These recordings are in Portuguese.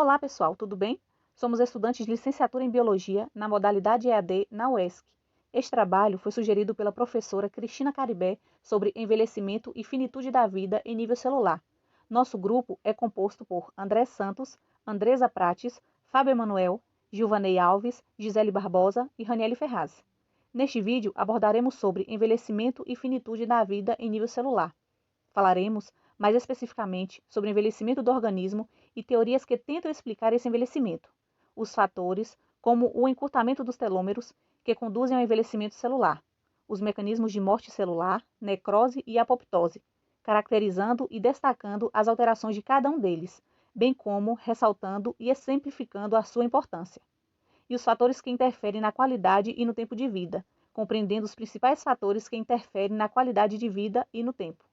Olá, pessoal, tudo bem? Somos estudantes de licenciatura em Biologia na modalidade EAD na UESC. Este trabalho foi sugerido pela professora Cristina Caribé sobre envelhecimento e finitude da vida em nível celular. Nosso grupo é composto por André Santos, Andresa Prates, Fábio Emanuel, Gilvanei Alves, Gisele Barbosa e Raniele Ferraz. Neste vídeo abordaremos sobre envelhecimento e finitude da vida em nível celular. Falaremos, mais especificamente, sobre o envelhecimento do organismo e teorias que tentam explicar esse envelhecimento. Os fatores, como o encurtamento dos telômeros, que conduzem ao envelhecimento celular. Os mecanismos de morte celular, necrose e apoptose, caracterizando e destacando as alterações de cada um deles, bem como ressaltando e exemplificando a sua importância. E os fatores que interferem na qualidade e no tempo de vida, compreendendo os principais fatores que interferem na qualidade de vida e no tempo.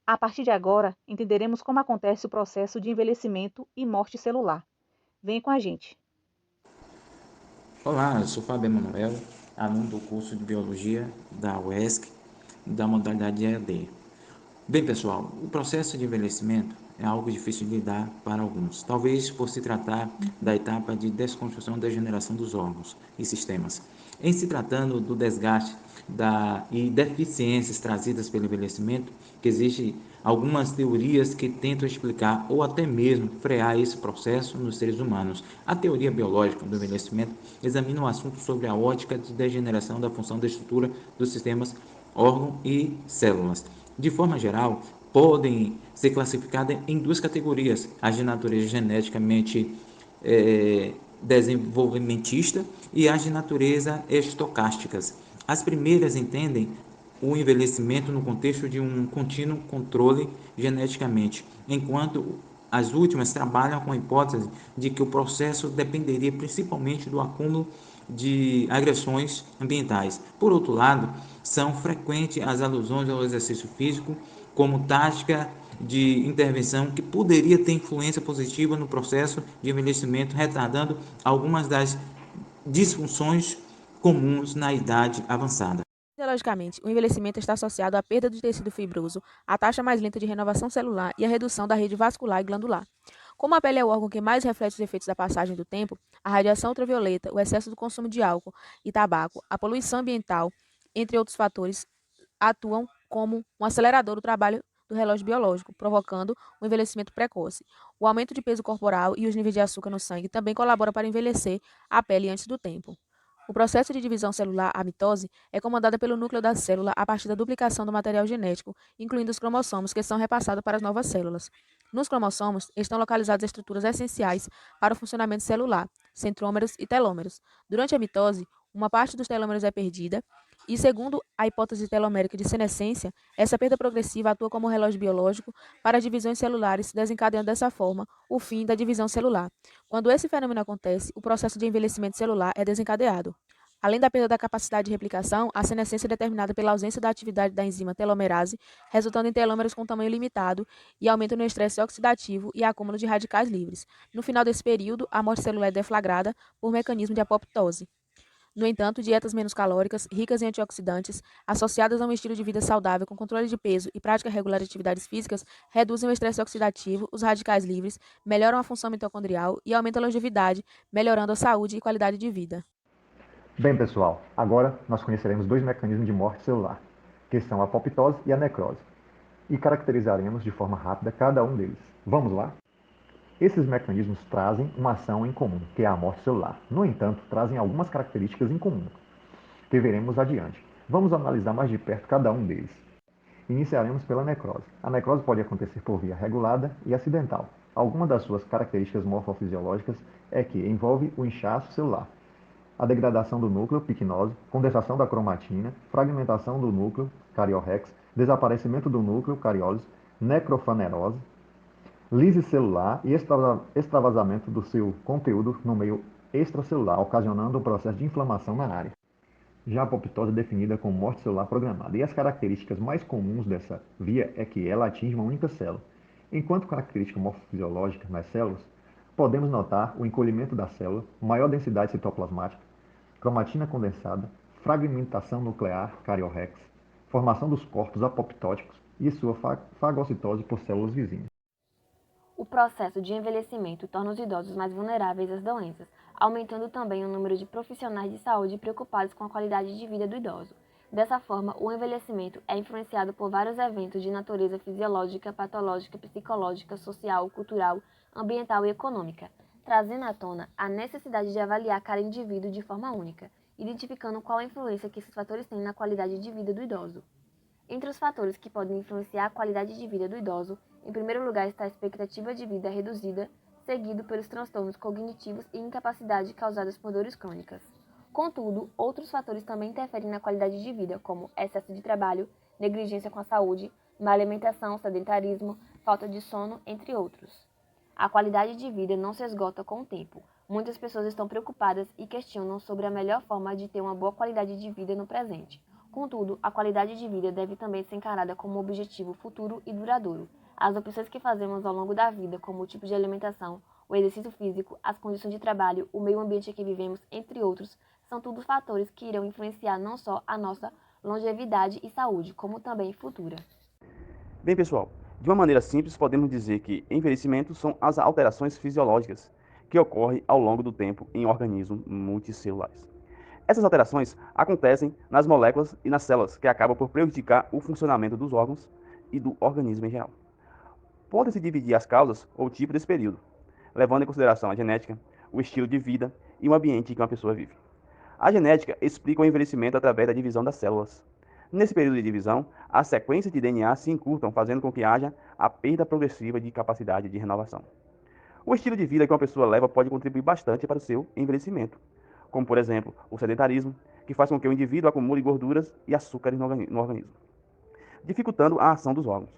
A partir de agora, entenderemos como acontece o processo de envelhecimento e morte celular. Vem com a gente. Olá, eu sou Fábio Emanuel, aluno do curso de Biologia da UESC, da modalidade EAD. Bem, pessoal, o processo de envelhecimento é algo difícil de lidar para alguns, talvez por se tratar da etapa de desconstrução e degeneração dos órgãos e sistemas. Em se tratando do desgaste e deficiências trazidas pelo envelhecimento, que existem algumas teorias que tentam explicar ou até mesmo frear esse processo nos seres humanos. A teoria biológica do envelhecimento examina o assunto sobre a ótica de degeneração da função da estrutura dos sistemas órgãos e células. De forma geral, podem ser classificadas em duas categorias: as de natureza geneticamente desenvolvimentista e as de natureza estocásticas. As primeiras entendem o envelhecimento no contexto de um contínuo controle geneticamente, enquanto as últimas trabalham com a hipótese de que o processo dependeria principalmente do acúmulo de agressões ambientais. Por outro lado, são frequentes as alusões ao exercício físico como tática de intervenção que poderia ter influência positiva no processo de envelhecimento, retardando algumas das disfunções comuns na idade avançada. Fisiologicamente, o envelhecimento está associado à perda do tecido fibroso, à taxa mais lenta de renovação celular e à redução da rede vascular e glandular. Como a pele é o órgão que mais reflete os efeitos da passagem do tempo, a radiação ultravioleta, o excesso do consumo de álcool e tabaco, a poluição ambiental, entre outros fatores, atuam como um acelerador do trabalho do relógio biológico, provocando um envelhecimento precoce. O aumento de peso corporal e os níveis de açúcar no sangue também colaboram para envelhecer a pele antes do tempo. O processo de divisão celular, a mitose, é comandado pelo núcleo da célula a partir da duplicação do material genético, incluindo os cromossomos, que são repassados para as novas células. Nos cromossomos estão localizadas estruturas essenciais para o funcionamento celular, centrômeros e telômeros. Durante a mitose, uma parte dos telômeros é perdida, e segundo a hipótese telomérica de senescência, essa perda progressiva atua como um relógio biológico para as divisões celulares, desencadeando dessa forma o fim da divisão celular. Quando esse fenômeno acontece, o processo de envelhecimento celular é desencadeado. Além da perda da capacidade de replicação, a senescência é determinada pela ausência da atividade da enzima telomerase, resultando em telômeros com tamanho limitado e aumento no estresse oxidativo e acúmulo de radicais livres. No final desse período, a morte celular é deflagrada por mecanismo de apoptose. No entanto, dietas menos calóricas, ricas em antioxidantes, associadas a um estilo de vida saudável com controle de peso e prática regular de atividades físicas, reduzem o estresse oxidativo, os radicais livres, melhoram a função mitocondrial e aumentam a longevidade, melhorando a saúde e qualidade de vida. Bem, pessoal, agora nós conheceremos dois mecanismos de morte celular, que são a apoptose e a necrose, e caracterizaremos de forma rápida cada um deles. Vamos lá? Esses mecanismos trazem uma ação em comum, que é a morte celular. No entanto, trazem algumas características em comum, que veremos adiante. Vamos analisar mais de perto cada um deles. Iniciaremos pela necrose. A necrose pode acontecer por via regulada e acidental. Alguma das suas características morfofisiológicas é que envolve o inchaço celular, a degradação do núcleo, picnose, condensação da cromatina, fragmentação do núcleo, cariorrex, desaparecimento do núcleo, cariólise, necrofanerose, lise celular e extravasamento do seu conteúdo no meio extracelular, ocasionando um processo de inflamação na área. Já a apoptose é definida como morte celular programada, e as características mais comuns dessa via é que ela atinge uma única célula. Enquanto característica morfofisiológica nas células, podemos notar o encolhimento da célula, maior densidade citoplasmática, cromatina condensada, fragmentação nuclear, cariorrex, formação dos corpos apoptóticos e sua fagocitose por células vizinhas. O processo de envelhecimento torna os idosos mais vulneráveis às doenças, aumentando também o número de profissionais de saúde preocupados com a qualidade de vida do idoso. Dessa forma, o envelhecimento é influenciado por vários eventos de natureza fisiológica, patológica, psicológica, social, cultural, ambiental e econômica, trazendo à tona a necessidade de avaliar cada indivíduo de forma única, identificando qual a influência que esses fatores têm na qualidade de vida do idoso. Entre os fatores que podem influenciar a qualidade de vida do idoso, em primeiro lugar está a expectativa de vida reduzida, seguido pelos transtornos cognitivos e incapacidade causadas por dores crônicas. Contudo, outros fatores também interferem na qualidade de vida, como excesso de trabalho, negligência com a saúde, má alimentação, sedentarismo, falta de sono, entre outros. A qualidade de vida não se esgota com o tempo. Muitas pessoas estão preocupadas e questionam sobre a melhor forma de ter uma boa qualidade de vida no presente. Contudo, a qualidade de vida deve também ser encarada como um objetivo futuro e duradouro. As opções que fazemos ao longo da vida, como o tipo de alimentação, o exercício físico, as condições de trabalho, o meio ambiente em que vivemos, entre outros, são tudo fatores que irão influenciar não só a nossa longevidade e saúde, como também futura. Bem, pessoal, de uma maneira simples, podemos dizer que envelhecimento são as alterações fisiológicas que ocorrem ao longo do tempo em organismos multicelulares. Essas alterações acontecem nas moléculas e nas células, que acabam por prejudicar o funcionamento dos órgãos e do organismo em geral. Podem-se dividir as causas ou tipo desse período, levando em consideração a genética, o estilo de vida e o ambiente em que uma pessoa vive. A genética explica o envelhecimento através da divisão das células. Nesse período de divisão, as sequências de DNA se encurtam, fazendo com que haja a perda progressiva de capacidade de renovação. O estilo de vida que uma pessoa leva pode contribuir bastante para o seu envelhecimento, como, por exemplo, o sedentarismo, que faz com que o indivíduo acumule gorduras e açúcares no organismo, dificultando a ação dos órgãos.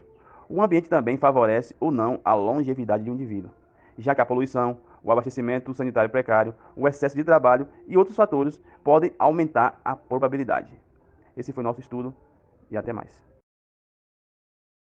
O ambiente também favorece ou não a longevidade de um indivíduo, já que a poluição, o abastecimento sanitário precário, o excesso de trabalho e outros fatores podem aumentar a probabilidade. Esse foi o nosso estudo e até mais.